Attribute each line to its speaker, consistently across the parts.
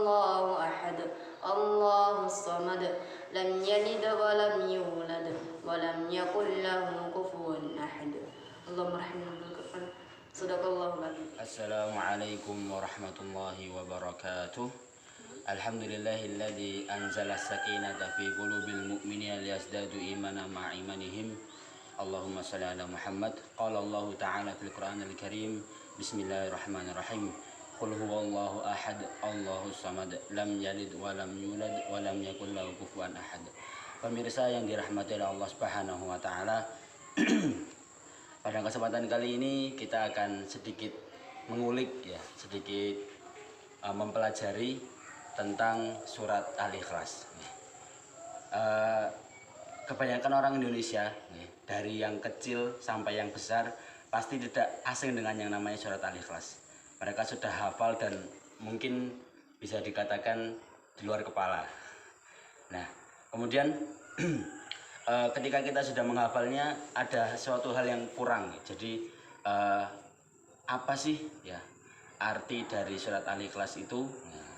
Speaker 1: الله أحد الله الصمد لم يلد ولم يولد ولم يكن له كفوا أحد اللهم ارحمنا بالقرآن صدق الله العظيم.
Speaker 2: Assalamualaikum warahmatullahi wabarakatuh. Alhamdulillahilladzi anzala sakinata fi qulubil mu'minina liyazdadu imana ma'a imanihim. Allahumma shalli ala Muhammad. Qala Allah ta'ala fil Qur'anil Karim. Bismillahirrahmanirrahim. Qul huwallahu ahad, Allahus samad, lam yalid wa lam yulad wa lam yakul lahu kufuwan ahad. Pemirsa yang dirahmati oleh Allah Subhanahu wa taala, pada kesempatan kali ini kita akan sedikit mengulik ya, sedikit mempelajari tentang surat Al-Ikhlas. Kebanyakan orang Indonesia dari yang kecil sampai yang besar pasti tidak asing dengan yang namanya surat Al-Ikhlas. Mereka sudah hafal dan mungkin bisa dikatakan di luar kepala. Nah, kemudian ketika kita sudah menghafalnya ada suatu hal yang kurang. Jadi apa sih ya arti dari surat Al-Ikhlas itu? Nah,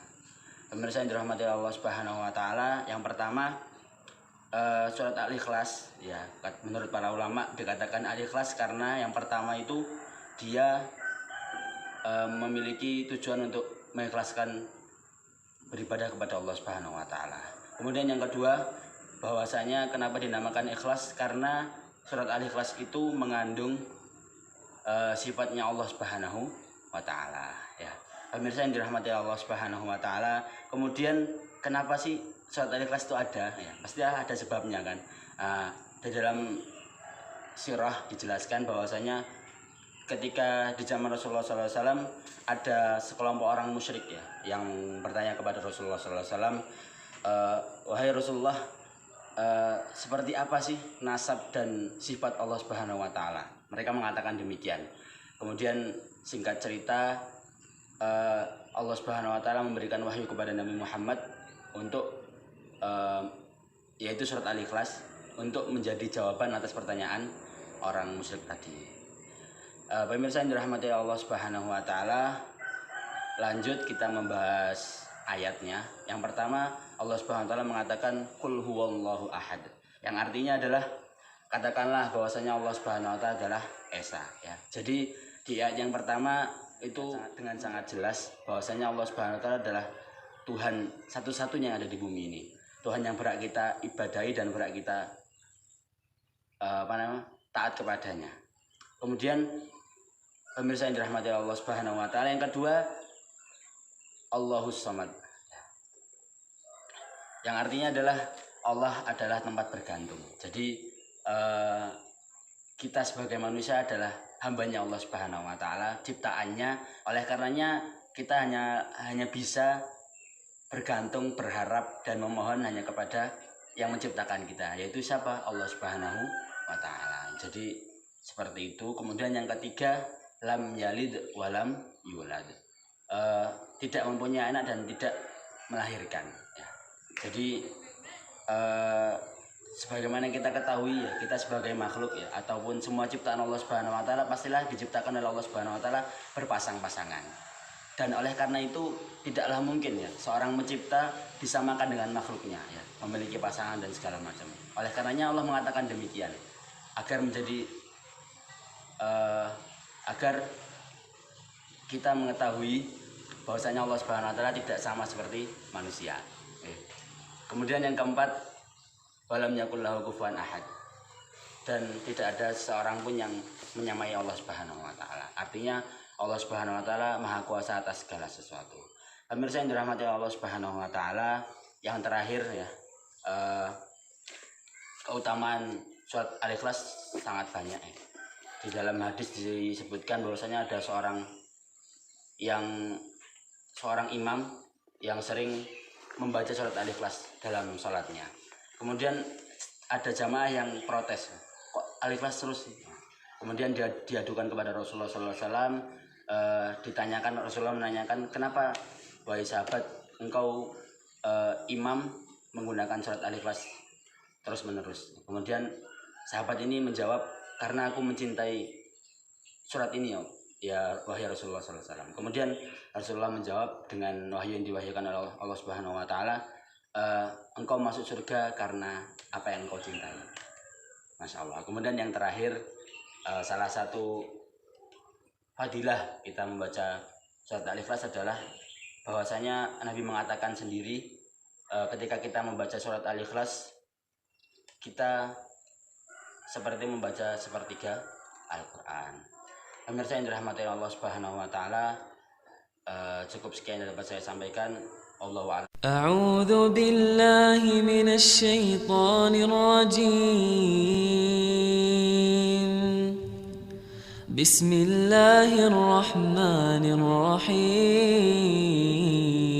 Speaker 2: pemirsa yang dirahmati Allah Subhanahu wa taala, yang pertama surat Al-Ikhlas ya, menurut para ulama dikatakan Al-Ikhlas karena yang pertama itu dia memiliki tujuan untuk mengikhlaskan beribadah kepada Allah Subhanahu wa taala. Kemudian yang kedua, bahwasanya kenapa dinamakan ikhlas, karena surat Al-Ikhlas itu mengandung sifatnya Allah Subhanahu wa taala ya. Pemirsa yang dirahmati Allah Subhanahu wa taala, kemudian kenapa sih surat Al-Ikhlas itu ada ya? Pasti ada sebabnya kan. Di dalam sirah dijelaskan bahwasanya ketika di zaman Rasulullah SAW ada sekelompok orang musyrik ya yang bertanya kepada Rasulullah SAW, wahai Rasulullah, seperti apa sih nasab dan sifat Allah Subhanahu wa taala? Mereka mengatakan demikian. Kemudian singkat cerita, Allah Subhanahu wa taala memberikan wahyu kepada Nabi Muhammad untuk yaitu surat Al-Ikhlas untuk menjadi jawaban atas pertanyaan orang musyrik tadi. Pemirsa yang dirahmati Allah Subhanahu wa taala, lanjut kita membahas ayatnya. Yang pertama, Allah Subhanahu wa taala mengatakan qul huwallahu ahad, yang artinya adalah katakanlah bahwasanya Allah Subhanahu wa taala adalah esa ya. Jadi di ayat yang pertama itu dengan sangat jelas bahwasanya Allah Subhanahu wa taala adalah Tuhan satu-satunya yang ada di bumi ini. Tuhan yang berhak kita ibadahi dan berhak kita taat kepadanya. Kemudian pemirsa yang dirahmati Allah Subhanahu wa taala, yang kedua Allahus samad, yang artinya adalah Allah adalah tempat bergantung. Jadi kita sebagai manusia adalah hambanya Allah Subhanahu wa taala, ciptaannya. Oleh karenanya kita hanya bisa bergantung, berharap dan memohon hanya kepada yang menciptakan kita, yaitu siapa? Allah Subhanahu wa taala. Jadi seperti itu. Kemudian yang ketiga, lam yalid walam yulad, tidak mempunyai anak dan tidak melahirkan ya. Jadi sebagaimana kita ketahui ya, kita sebagai makhluk ya, ataupun semua ciptaan Allah Subhanahu wa taala pastilah diciptakan oleh Allah Subhanahu wa taala berpasang-pasangan. Dan oleh karena itu tidaklah mungkin ya seorang mencipta disamakan dengan makhluknya ya, memiliki pasangan dan segala macam. Oleh karenanya Allah mengatakan demikian agar menjadi agar kita mengetahui bahwasanya Allah Subhanahu wa taala tidak sama seperti manusia. Kemudian yang keempat, walam yakul lahu kufuwan ahad, dan tidak ada seorang pun yang menyamai Allah Subhanahu wa taala. Artinya Allah Subhanahu wa taala maha kuasa atas segala sesuatu. Pemirsa yang dirahmati Allah Subhanahu wa taala, yang terakhir ya, keutamaan surat Al-Ikhlas sangat banyak ya. Di dalam hadis disebutkan bahwasanya ada seorang imam yang sering membaca surat Al-Ikhlas dalam sholatnya. Kemudian ada jamaah yang protes, kok Al-Ikhlas terus? Kemudian dia diadukan kepada Rasulullah SAW. Ditanyakan, Rasulullah menanyakan, kenapa wahai sahabat engkau imam menggunakan surat Al-Ikhlas terus menerus? Kemudian sahabat ini menjawab, karena aku mencintai surat ini ya ya wahai Rasulullah sallallahu alaihi wasallam. Kemudian Rasulullah menjawab dengan wahyu yang diwahyukan oleh Allah Subhanahu wa taala, engkau masuk surga karena apa yang engkau cintai. Masya Allah. Kemudian yang terakhir, salah satu fadilah kita membaca surat Al-Ikhlas adalah bahwasanya Nabi mengatakan sendiri, ketika kita membaca surat Al-Ikhlas, kita seperti membaca sepertiga Al-Quran. Pemirsa yang dirahmati Allah Subhanahu wa taala, cukup sekian yang dapat saya sampaikan. Allahu a'lam.
Speaker 3: A'udzu billahi minasy syaithanir rajim. Bismillahirrahmanirrahim.